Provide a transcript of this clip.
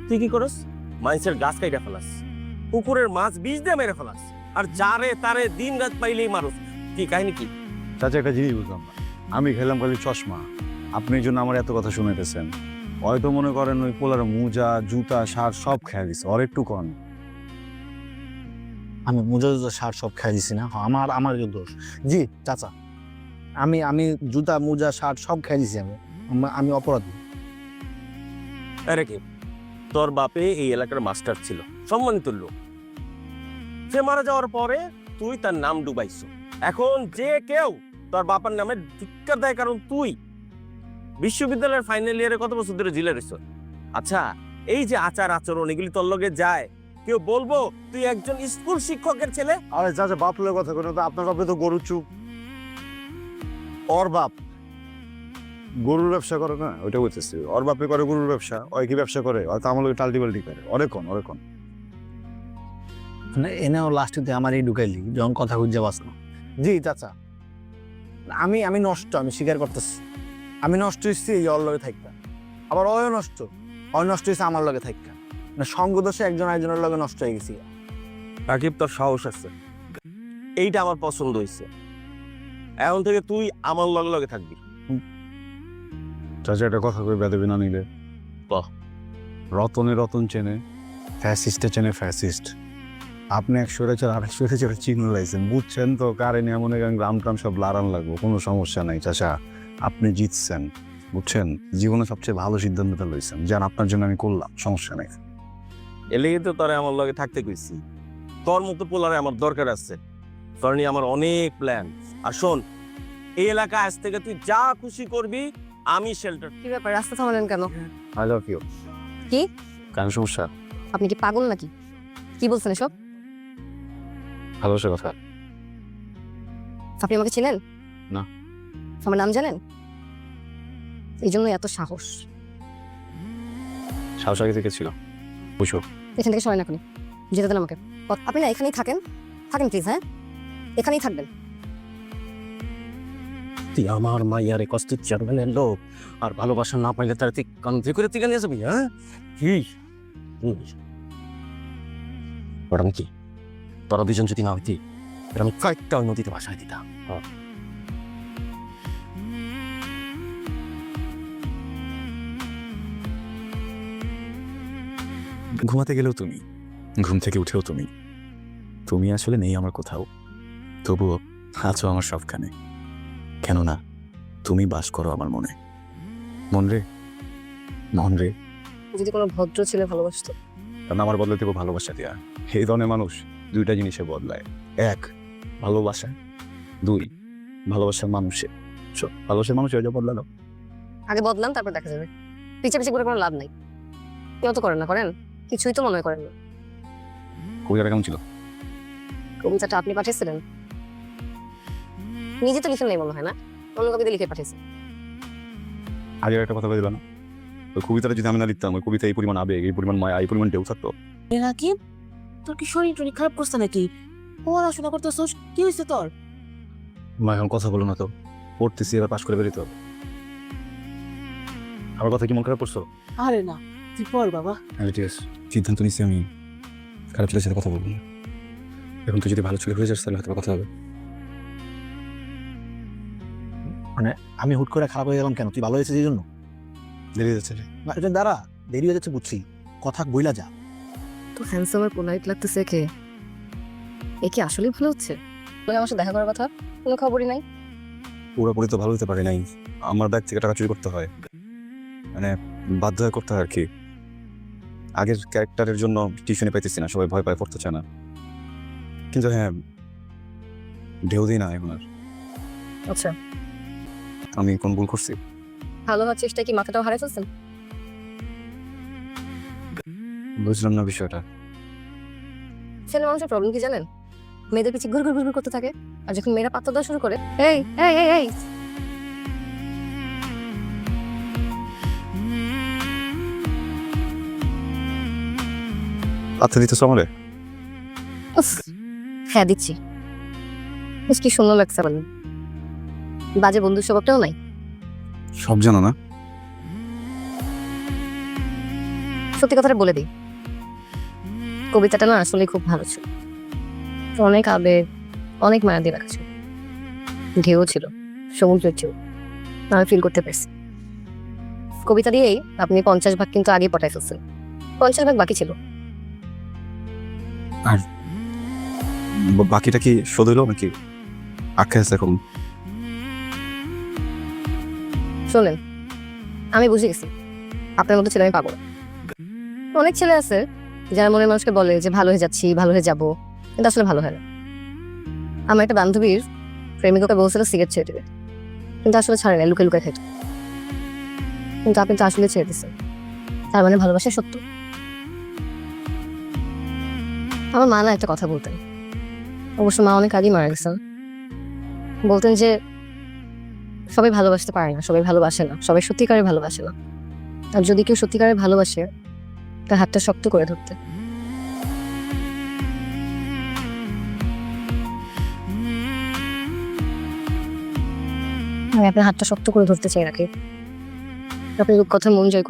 তুই কি করস? মানুষের গাছ কাইটা ফেলাস, পুকুরের মাছ বীজ দিয়ে মেরে ফেলাস, আর যারে তারে দিন রাত পাইলেই মারুস। কি কাহিনী কি? চাচা একটা জিনিস বুঝলাম না, আমি খেলাম খালি চশমা, আপনি এই জন্য আমার এত কথা শুনাইতেছেন। হয়তো মনে করেন ওই পোলার মোজা জুতা শার্ট সব খেয়ে দিছে, আর একটু কন। আমি মোজা জুতা শার্ট সব খাই দিছি না, আমার দোষ। জি চাচা, আমি জুতা মোজা শার্ট সব খাই দিছি। আমি অপরাধী। আরে কি, তোর বাপে এই এলাকার মাস্টার ছিল, সম্মানিত লোক। সে মারা যাওয়ার পরে তুই তার নাম ডুবাইছ। এখন যে কেউ তোর বাবার নামে ধিক্কার দেয়, কারণ তুই বিশ্ববিদ্যালয়ের ফাইনাল ইয়ারে কত বছর ধরে জিলে রইছ। আচ্ছা, এই যে আচার আচরণ এগুলি তোর লগে যায়, কেউ বলবো তুই একজন স্কুল শিক্ষকের ছেলে? আরে চাচা বাপলের কথা কেন, তো আপনার বাপে তো গরু চুপ। ওর বাপ গরুর ব্যবসা করে না, ওইটা বলতেছি। ওর বাপে করে গরুর ব্যবসা, ওই কি ব্যবসা করে? হয়তো আমার লোক টাল্টি বাল্টি করে। অনেকক্ষণ মানে এনেও লাস্টে আমার এই ঢুকাইলি যখন কথা খুঁজে বাঁচলো। জি চাচা, আমি নষ্ট, আমি স্বীকার করতেছি। আমি নষ্ট হয়েছি এই ওর লগে থাকতাম, আবার অয় নষ্ট হয়েছে আমার লগে থাকতাম। মানে সঙ্গ দোষে একজন আরেকজনের লগে নষ্ট হয়ে গেছি। রাকিব, তোর সাহস আছে, এইটা আমার পছন্দ হয়েছে। এখন থেকে তুই আমার লগে লগে থাকবি। চাচা একটা কথা কই বেদবি না নিলে। বাহ। রতনে রতন চেনে, ফ্যাসিস্টে চেনে ফ্যাসিস্ট। আপনি 100 চিহ্ন লাইছেন, বুঝছেন তো? কারে নিয়ে মনে করেন গ্রাম ট্রাম সব লাড়ান লাগবো, কোনো সমস্যা নাই চাচা। আপনি জিতছেন, বুঝছেন? জীবনে সবচেয়ে ভালো সিদ্ধান্তটা লইছেন, যান আপনার জন্য আমি করলাম, সমস্যা নাই। এলেই তো তোরে আমার লগে থাকতে কইছি। তোর মতো পোলারে আমার দরকার আছে, তোর নিয়ে আমার অনেক প্ল্যান। আর শোন, এই এলাকা আজ থেকে তুই যা খুশি করবি, আমি শেল্টার। কি ব্যাপার, রাস্তা থামালেন কেন? I love you. কি? কেন সমস্যা? আপনি কি পাগল নাকি? কি বলছেন এসব? ভালোবাসার কথা। আপনি আমাকে চিনেন? না। আমার নাম জানেন? এই জন্য এত সাহস। সাহস আগে থেকে ছিল, বুঝো। এখান থেকে সরেন এখনই, যেতে দেন আমাকে। আপনি না এখানেই থাকেন প্লিজ। হ্যাঁ, এখানেই থাকবেন। তুই আমার মাইয়ারে কষ্ট চেয়ারম্যানের লোক, আর ভালোবাসা না পাইলে তার তুই কান্তি করে তুই নিয়ে যাবি? হ্যাঁ কি ম্যাডাম, কি তোরা দুজন যদি না হইতি, আমি কয়েকটা নদীতে ভাসায় দিতাম। ঘুমাতে গেলেও তুমি, ঘুম থেকে উঠেও তুমি। তুমি আসলে নেই আমার কোথাও, তবুও আছো আমার সবখানে। কেননা তুমি বাস করো আমার মনে। মন রে। যদি কোনো ভদ্র ছেলে ভালোবাসতো। কারণ আমার বদলে দেবো ভালোবাসা দেওয়া। এই ধরনের মানুষ দুইটা জিনিসে বদলায়। 1 ভালোবাসা, 2 ভালোবাসার মানুষে। ভালোবাসার মানুষ হয়ে যা বদলালো। আগে বদলান, তারপর দেখা যাবে। পিছে করে কোনো লাভ নাই। কেউ তো করেন না, করেন কিছুই তো মনে হয় করেন না। কবিতাটা কেমন ছিল? কবিতাটা আপনি পাঠিয়েছিলেন? নিজে তো লিখেন নাই মনে হয় না, অন্য কবিতা লিখে পাঠিয়েছে। আগের একটা কথা বলে দিলাম না, ওই কবিতাটা যদি আমি না লিখতাম, ওই কবিতা এই পরিমাণ আবেগ, এই পরিমাণ মায়া, এই পরিমাণ ঢেউ থাকতো। রাকিব, তোর কি শরীর টরীর খারাপ করছে নাকি? পড়াশোনা করতেছস, কি হয়েছে তোর? মা এখন কথা বলো না তো, পড়তেছি, এবার পাশ করে বেরোতে হবে। আমার কথা কি মন খারাপ করছো? আরে না, তুই পড় বাবা। ঠিক আছে, সিদ্ধান্ত নিচ্ছি আমি খারাপ ছেলের সাথে কথা বলবো না। এখন তুই যদি ভালো ছেলে হয়ে যাস তাহলে হয়তো কথা হবে। মানে আমি হুট করে খারাপ হয়ে গেলাম কেন? তুই ভালো হয়েছিস এই জন্য? দেরি যাচ্ছে রে। না, এটা দাঁড়া, দেরি হয়ে যাচ্ছে বুঝছি, কথা বইলা যা। তো হ্যান্ডসাম আর পোলাইট লাগতেছে কে? এ কি আসলেই ভালো হচ্ছে? আমার সাথে দেখা করার কথা, কোনো খবরই নাই। পুরোপুরি তো ভালো হতে পারে নাই, আমার ব্যাগ থেকে টাকা চুরি করতে হয়, মানে বাধ্য হয়ে করতে হয় আর কি। আগের ক্যারেক্টারের জন্য টিউশনে পাইতেছি না, সবাই ভয় পায়, পড়তে চায় না। কিন্তু হ্যাঁ, ঢেউ দিই না এখন আর। আচ্ছা, আমি কোন ভুল করছি? ভালো হওয়ার চেষ্টায় কি মাথাটাও হারাই ফেলছেন? বুঝলাম না বিষয়টা। ছেলে মানুষের প্রবলেম কি জানেন? মেয়েদের পিছিয়ে ঘুর ঘুর ঘুর ঘুর করতে থাকে, আর যখন মেয়েরা পাত্তা দেওয়া শুরু করে, এই এই এই এই আচ্ছা দিতেছ আমারে? উফ, হ্যাঁ দিচ্ছি। বেশ কি সুন্দর লাগছে বলেন। বাজে বন্ধুর স্বভাবটাও নাই। সব জানো না? সত্যি কথাটা বলে দিই, কবিতাটা না আসলে খুব ভালো ছিল। অনেক আবেগ, অনেক মায়া দিয়ে রাখা ছিল। ঢেউ ছিল, সমুদ্রের ঢেউ, আমি ফিল করতে পারছি। কবিতা দিয়েই আপনি 50 ভাগ কিন্তু আগেই পটাই ফেলছেন, 50 ভাগ বাকি ছিল। বাকিটা কি শোধ হইলো নাকি আখ্যা আছে এখন? শোনেন, আমি বুঝে গেছি আপনার মতো ছেলে আমি পাবো না। অনেক ছেলে আছে যারা মনের মানুষকে বলে যে ভালো হয়ে যাচ্ছি, ভালো হয়ে যাবো, কিন্তু আসলে ভালো হয় না। আমার একটা বান্ধবীর প্রেমিককে বলছিল সিগারেট ছেড়ে দেবে, কিন্তু আসলে ছাড়ে না, লুকে লুকে খাইতো। কিন্তু আপনি তো আসলে ছেড়ে দিচ্ছেন, তার মানে ভালোবাসা সত্য। আমার মা না একটা কথা বলতেন, অবশ্য মা অনেক আগেই মারা গেছেন। বলতেন যে সবাই ভালোবাসতে পারে না, সবাই ভালোবাসে না, সবাই সত্যিকারে ভালোবাসে না। আর যদি কেউ সত্যিকারে ভালোবাসে, তার হাতটা শক্ত করে ধরতে। আমি আপনার হাতটা শক্ত করে ধরতে চাই নাকি আপনি রূপকথার মন জয় করে